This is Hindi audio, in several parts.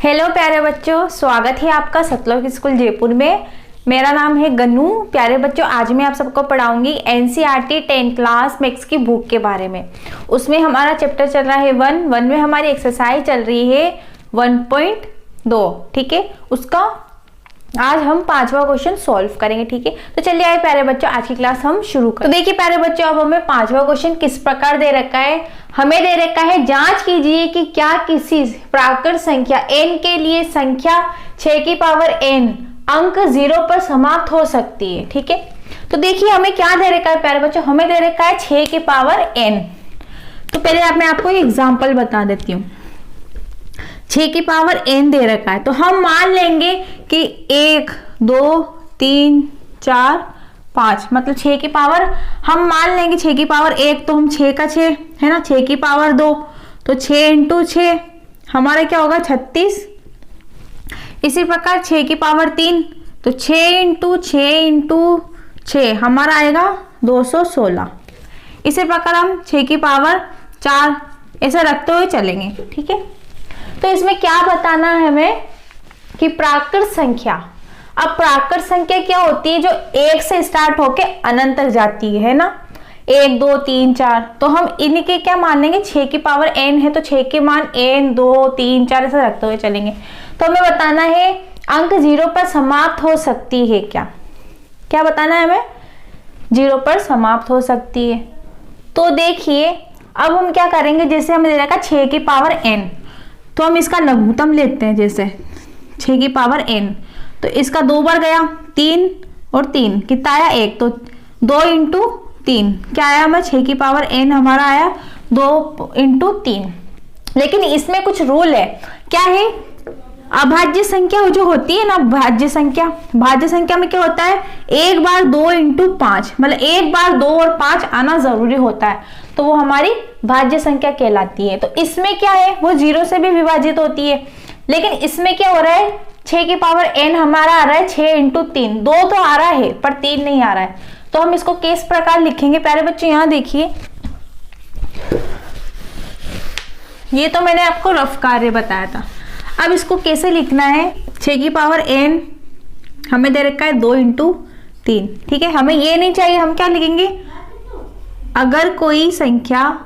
हेलो प्यारे बच्चों, स्वागत है आपका सतलोक स्कूल जयपुर में। मेरा नाम है गन्नू। प्यारे बच्चों, आज मैं आप सबको पढ़ाऊंगी एनसीईआरटी 10th क्लास मैथ्स की बुक के बारे में। उसमें हमारा चैप्टर चल रहा है 1 में हमारी एक्सरसाइज चल रही है 1.2। ठीक है, उसका आज हम 5वां क्वेश्चन सॉल्व करेंगे। ठीक है, तो चलिए आए प्यारे बच्चों, आज की क्लास हम शुरू करें। तो देखिए प्यारे बच्चों, अब हमें 5वां क्वेश्चन किस प्रकार दे रखा है। हमें दे रखा है, जांच कीजिए कि क्या किसी प्राकृत संख्या n के लिए संख्या 6 की पावर n अंक 0 पर समाप्त हो सकती है। ठीक है, तो देखिए हमें क्या दे रखा है प्यारे बच्चों, हमें दे रखा है 6 की पावर n। तो पहले मैं आपको एक एग्जाम्पल बता देती हूँ। 6 की पावर n दे रखा है, तो हम मान लेंगे कि 1 2 3 4 5, मतलब 6 की पावर हम मान लेंगे 6 की पावर 1, तो हम 6 का 6 है ना, 6 की पावर 2 तो 6 इंटू 6 हमारा क्या होगा 36। इसी प्रकार 6 की पावर 3 तो 6 इंटू 6 हमारा आएगा 216। इसी प्रकार हम 6 की पावर 4 ऐसा रखते हुए चलेंगे। ठीक है, तो इसमें क्या बताना है हमें कि प्राकृत संख्या, अब प्राकृत संख्या क्या होती है, जो 1 से स्टार्ट होके अनंत तक जाती है ना, 1 2 3 4, तो हम इनके क्या मान लेंगे 6 की पावर n है, तो 6 के मान 1 2 3 4 ऐसा रखते हुए चलेंगे। तो हमें बताना है अंक 0 पर समाप्त हो सकती है क्या, क्या बताना है हमें, 0 पर समाप्त हो सकती है। तो देखिए अब हम क्या करेंगे, जैसे हमें दे रखा 6 की पावर n, तो हम इसका लघुत्तम लेते हैं। जैसे 6 की पावर n, तो इसका 2 बार गया 3 और 3 कितना आया 1, तो 2 इंटू 3 क्या आया हमें 6 की पावर n हमारा आया 2 इंटू 3। लेकिन इसमें कुछ रूल है, क्या है, अभाज्य संख्या जो होती है ना, भाज्य संख्या में क्या होता है, एक बार 2 इंटू 5, मतलब एक बार 2 और 5 आना जरूरी होता है, तो वो हमारी भाज्य संख्या कहलाती है। तो इसमें क्या है, वो 0 से भी विभाजित होती है। लेकिन इसमें क्या हो रहा है, 6 की पावर n हमारा आ रहा है 6 इंटू 3, 2 तो आ रहा है पर 3 नहीं आ रहा है, तो हम इसको किस प्रकार लिखेंगे प्यारे बच्चों, यहाँ देखिए, ये तो मैंने आपको रफ कार्य बताया था। अब इसको कैसे लिखना है, 6 की पावर n हमें दे रखा है 2 इंटू 3। ठीक है, हमें ये नहीं चाहिए, हम क्या लिखेंगे, अगर कोई संख्या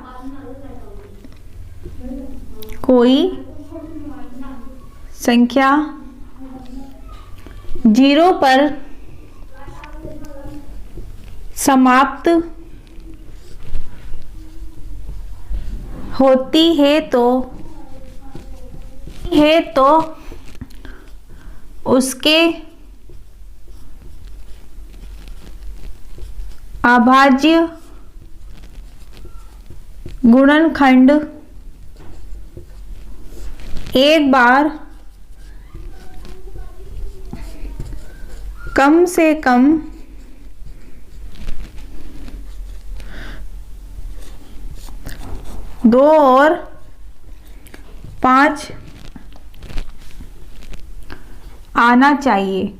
0 पर समाप्त होती है तो उसके अभाज्य गुणनखंड एक बार कम से कम 2 और 5 आना चाहिए।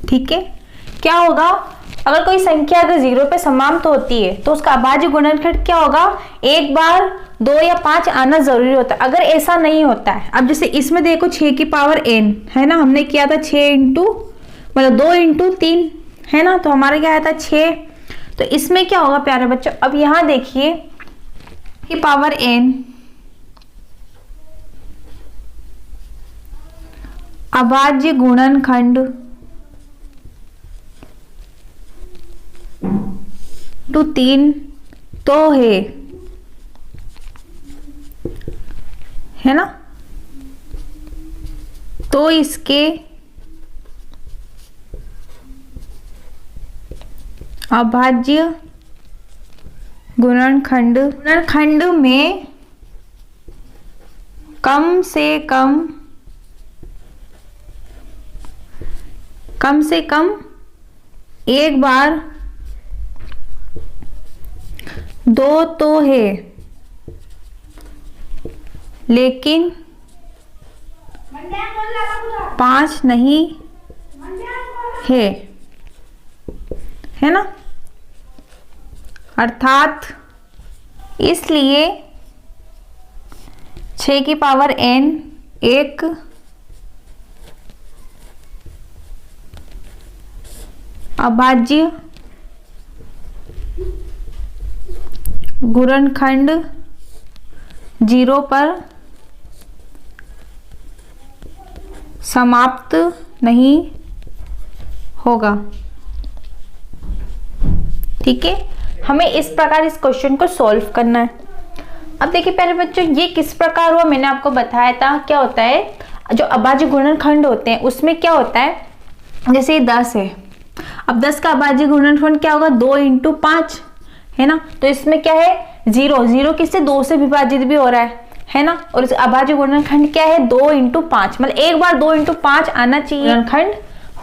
ठीक है, क्या होगा, अगर कोई संख्या अगर 0 पे समाप्त होती है तो उसका अभाज्य गुणनखंड क्या होगा, एक बार 2 या 5 आना जरूरी होता है। अगर ऐसा नहीं होता है, अब जैसे इसमें देखो 6 की पावर n है ना, हमने किया था 6 इंटू मतलब 2 इंटू 3 है ना, तो हमारा क्या आया था 6। तो इसमें क्या होगा प्यारे बच्चों, अब यहाँ देखिए की पावर n अभाज्य गुणनखंड 3 तो है ना, तो इसके अभाज्य गुणनखंड में कम से कम एक बार 2 तो है, लेकिन 5 नहीं है ना, अर्थात इसलिए 6 की पावर n एक अभाज्य गुणनखंड 0 पर समाप्त नहीं होगा। ठीक है, हमें इस प्रकार इस क्वेश्चन को सॉल्व करना है। अब देखिए पहले बच्चों, ये किस प्रकार हुआ मैंने आपको बताया था। क्या होता है, जो अभाज्य गुणनखंड होते हैं उसमें क्या होता है, जैसे ये 10 है, अब 10 का अभाज्य गुणनखंड क्या होगा, 2 × 5 है ना। तो इसमें क्या है, 0 0 किससे, 2 से विभाजित भी हो रहा है ना। और इस अभाज्य गुणनखंड क्या है, 2 × 5, मतलब एक बार 2 × 5 आना चाहिए, गुणनखंड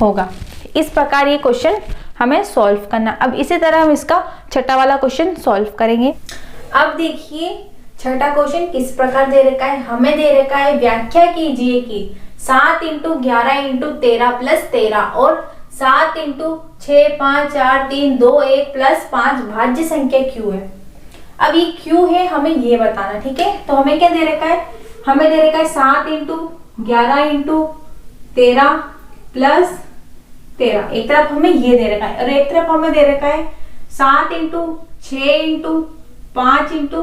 होगा। इस प्रकार ये क्वेश्चन हमें सॉल्व करना। अब इसी तरह हम इसका छठा वाला क्वेश्चन सॉल्व करेंगे। अब देखिए छठा क्वेश्चन किस प्रकार दे रखा है, हमें दे रखा है व्याख्या कीजिए कि 7 × 11 × 13 + 13 और 7 × 6 5 4 3 2 1 + 5 भाज्य संख्या क्यों है। अब ये क्यों है हमें ये बताना। ठीक है, तो हमें क्या दे रखा है, हमें दे रखा है 7 × 11 × 13 + 13। एक तरफ हमें ये दे रखा है और एक तरफ हमें दे रखा है 7 × 6 × 5 ×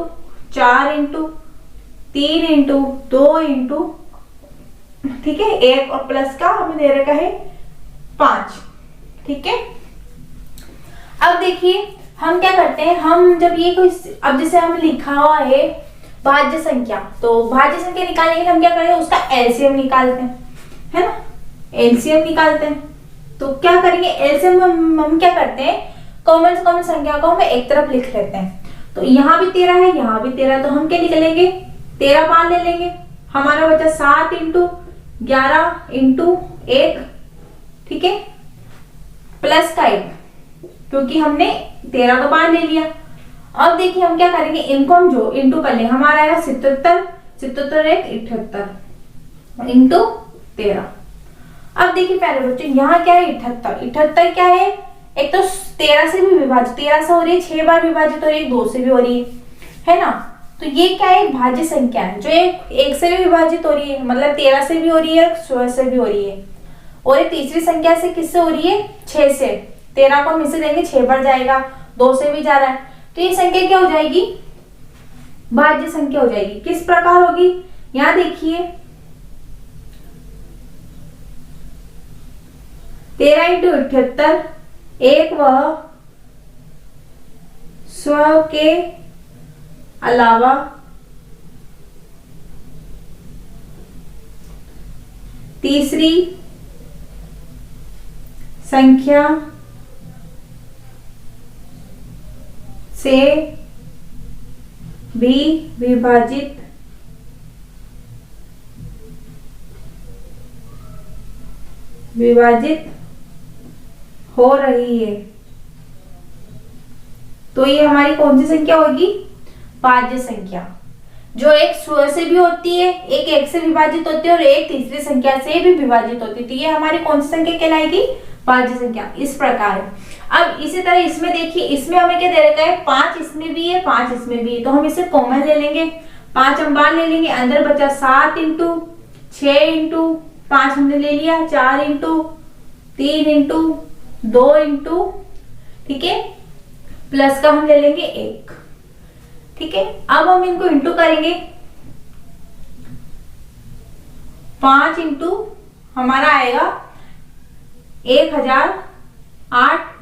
4 × 3 × 2 × ठीक है 1 और प्लस का हमें दे रखा है 5। ठीक है, अब देखिए हम क्या करते हैं, हम जब ये कोई, अब जैसे हम लिखा हुआ है भाज्य संख्या, तो भाज्य संख्या निकालने के लिए हम क्या करेंगे, उसका एलसीएम निकालते हैं, है ना, एलसीएम निकालते हैं। तो क्या करेंगे, एलसीएम हम क्या करते हैं, कॉमन से कॉमन संख्या को हम एक तरफ लिख लेते हैं। तो यहाँ भी 13 है, यहाँ भी 13, तो हम क्या निकलेंगे, 13 मान ले लेंगे। हमारा बचा 7 × 11 × 1, ठीक है, प्लस का 1, क्योंकि हमने 13 तो मान ले लिया। अब देखिए हम क्या करेंगे, इनको हम जो इंटू कर ले, हमारा आएगा 77, 77 1 78 इंटू 13। अब देखिए पहले बच्चों यहाँ क्या है, 78, 78 क्या है, एक तो 13 से भी विभाजित, 13 से हो रही है, 6 बार विभाजित हो रही है, 2 से भी हो रही है ना। तो ये क्या है, एक भाज्य संख्या है जो एक से भी विभाजित हो रही है, मतलब 13 से भी हो रही है, 16 से भी हो रही है, और एक तीसरी संख्या से किससे हो रही है, 6 से। 13 को हम इसे देंगे, 6 बार जाएगा, 2 से भी जा रहा है, तो ये संख्या क्या हो जाएगी, भाज्य संख्या हो जाएगी। किस प्रकार होगी, यहाँ देखिए 13 × 78, एक वह स्व के अलावा तीसरी संख्या से भी विभाजित हो रही है। तो ये हमारी कौन सी संख्या होगी, भाज्य संख्या, जो एक स्व से भी होती है, एक से विभाजित होती है और एक तीसरी संख्या से भी विभाजित होती है। तो ये हमारी कौन सी संख्या कहलाएगी, भाज्य संख्या। इस प्रकार है। अब इसी तरह इसमें देखिए, इसमें हमें क्या दे रखा है, 5 इसमें भी है, 5 इसमें भी है, तो हम इसे कॉमन ले लेंगे, 5 हम बाहर ले लेंगे, अंदर बचा 7 × 6 × 5 हमने ले लिया, 4 × 3 × 2 × ठीक है, प्लस का हम ले लेंगे 1। ठीक है, अब हम इनको इंटू करेंगे, 5 × हमारा आएगा 1008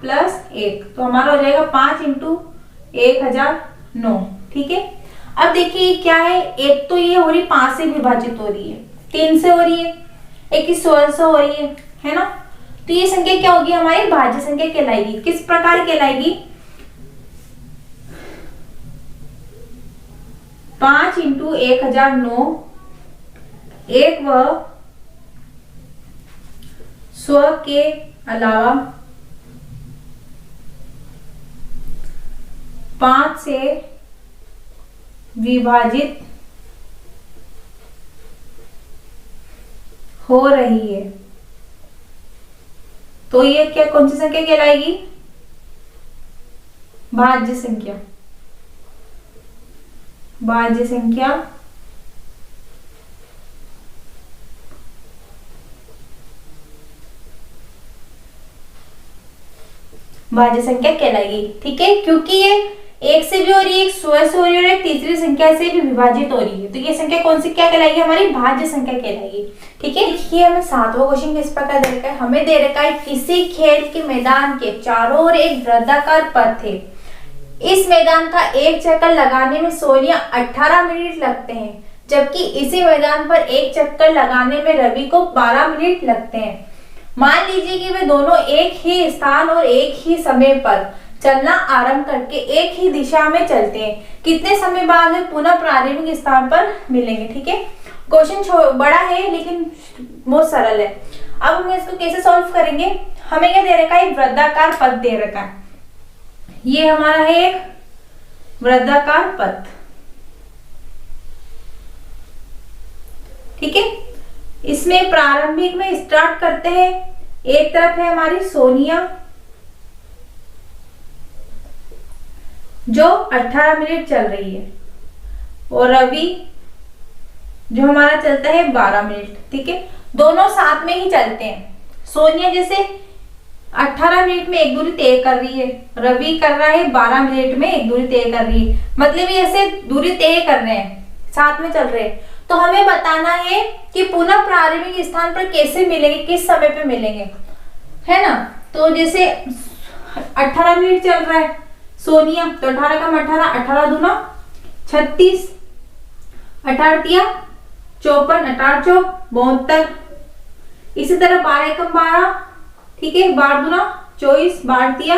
+ 1, तो हमारा हो जाएगा 5 × 1009। ठीक है, अब देखिए क्या है, एक तो ये हो रही 5 से विभाजित हो रही है, 3 से हो रही है, एक की 16 से हो रही है ना। तो ये संख्या क्या होगी, हमारी भाज्य संख्या कहलाएगी। किस प्रकार कहलाएगी, 5 × 1009, एक वह स्व के अलावा 5 से विभाजित हो रही है। तो ये क्या, कौन सी संख्या कहलाएगी, भाज्य संख्या। भाज्य संख्या भाज्य संख्या कहलाएगी। ठीक है, क्योंकि ये एक से भी हो रही है, एक 100 से हो रही है और एक तीसरी संख्या से भी विभाजित हो रही है, तो ये संख्या कौन सी क्या कहलाएगी, हमारी भाज्य संख्या कहलाएगी। ठीक है, देखिए हमें 7वां क्वेश्चन किस प्रकार दे रखा है, हमें दे रखा है किसी खेल के मैदान के चारों ओर एक वृत्ताकार पथ है, इस मैदान का एक चक्कर लगाने में सोनिया 18 मिनट लगते हैं, जबकि इसी मैदान पर एक चक्कर लगाने में रवि को 12 मिनट लगते हैं। मान लीजिए कि वे दोनों एक ही स्थान और एक ही समय पर चलना आरंभ करके एक ही दिशा में चलते हैं, कितने समय बाद वे पुनः प्रारंभिक स्थान पर मिलेंगे। ठीक है, क्वेश्चन बड़ा है लेकिन बहुत सरल है। अब हम इसको कैसे सॉल्व करेंगे, हमें क्या दे रखा है, वृत्ताकार पथ दे रखा है, ये हमारा है एक वृत्ताकार पथ। ठीक है, इसमें प्रारंभिक में स्टार्ट करते हैं, एक तरफ है हमारी सोनिया जो 18 मिनट चल रही है और रवि जो हमारा चलता है 12 मिनट। ठीक है, दोनों साथ में ही चलते हैं। सोनिया जैसे 18 मिनट में एक दूरी तय कर रही है, रवि कर रहा है 12 मिनट में एक दूरी तय कर रही है, मतलब ये ऐसे दूरी तय कर रहे हैं, साथ में चल रहे हैं। तो हमें बताना है कि पुनः प्रारंभिक स्थान पर कैसे मिलेंगे, किस समय पे मिलेंगे, है ना। तो जैसे 18 मिनट चल रहा है सोनिया, तो 18 कम 18, 18 दूना 36, 18 तिया 54, 18 चौक 72। इसी तरह 12 कम 12, ठीक है, 12 दूना 24, 12 तिया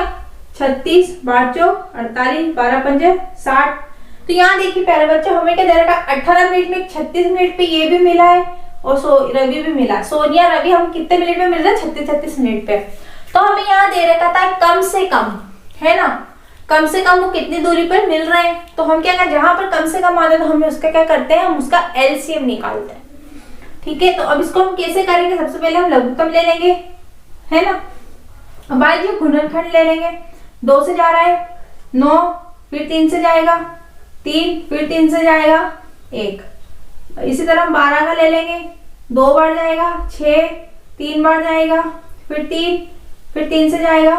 36, 12 चौक 48, 12 पंजे 60। तो यहाँ देखिए प्यारे बच्चों, हमें क्या दे रखा है, 18 मिनट में 36 मिनट पे ये भी मिला है और रवि भी मिला, सोनिया रवि हम कितने मिनट में मिल रहे हैं, 36 मिनट पे। तो हमें यहाँ दे रखा था कम से कम, है ना, कम से कम वो कितनी दूरी पर मिल रहे हैं। तो हम क्या करें, जहां पर कम से कम आता है तो हम उसका क्या करते हैं, हम उसका एलसीएम निकालते हैं। ठीक है, तो अब इसको हम कैसे करेंगे, सबसे पहले हम लघुत्तम ले लेंगे, है ना। अब आइए गुणनखंड ले लेंगे, 2 से जा रहा है 9, फिर 3 से जाएगा 3, फिर 3 से जाएगा 1। इसी तरह हम 12 का ले लेंगे, 2 बार जाएगा 6, 3 बार जाएगा, फिर 3, फिर 3 से जाएगा।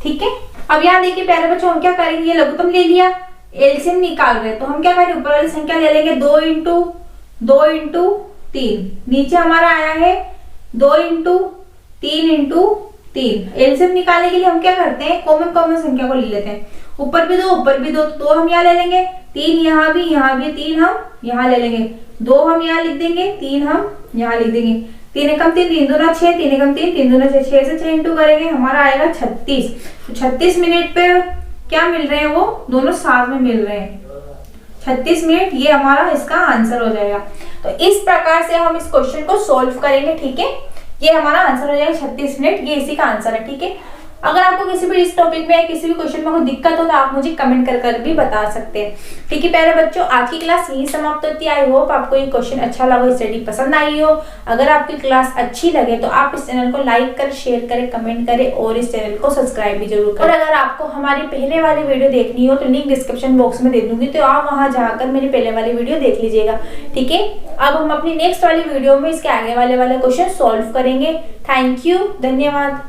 ठीक है, अब यहाँ देखिए प्यारे बच्चों, हम क्या करेंगे, ये लघुत्तम ले लिया, एलसीएम निकाल रहे हैं, तो हम क्या करें, ऊपर वाली संख्या ले लेंगे 2 इंटू 3, नीचे हमारा आया है 2 इंटू 3 एलसीएम निकालने के लिए हम क्या करते हैं, कॉमन संख्या को ले लेते हैं, ऊपर भी 2 ऊपर भी 2, तो 2 हम यहाँ ले लेंगे, 3 यहाँ भी 3 हम यहाँ ले लेंगे, 2 हम यहाँ लिख देंगे, 3 हम यहाँ लिख देंगे, 3 एकम 3, 3 दूना 6, 3 एकम 3, 3 दूना 6, 6 से 6 इंटू करेंगे, हमारा आएगा 36। तो 36 मिनट पे क्या मिल रहे हैं, वो दोनों साथ में मिल रहे हैं 36 मिनट, ये हमारा इसका आंसर हो जाएगा। तो इस प्रकार से हम इस क्वेश्चन को सोल्व करेंगे। ठीक है, ये हमारा आंसर हो जाएगा 36 मिनट, ये इसी का आंसर है। ठीक है, अगर आपको किसी भी इस टॉपिक में किसी भी क्वेश्चन में कोई दिक्कत हो तो आप मुझे कमेंट कर भी बता सकते हैं। ठीक है प्यारे बच्चों, आज की क्लास यही समाप्त होती है। आई होप आपको ये क्वेश्चन अच्छा लगा, स्टडी पसंद आई हो। अगर आपकी क्लास अच्छी लगे तो आप इस चैनल को लाइक करें, शेयर करें, कमेंट करें और इस चैनल को सब्सक्राइब भी जरूर करें। और अगर आपको हमारी पहले वाली वीडियो देखनी हो तो लिंक डिस्क्रिप्शन बॉक्स में दे दूंगी, तो आप वहां जाकर मेरी पहले वाली वीडियो देख लीजिएगा। ठीक है, अब हम अपनी नेक्स्ट वाली वीडियो में इसके आगे वाले क्वेश्चन सॉल्व करेंगे। थैंक यू, धन्यवाद।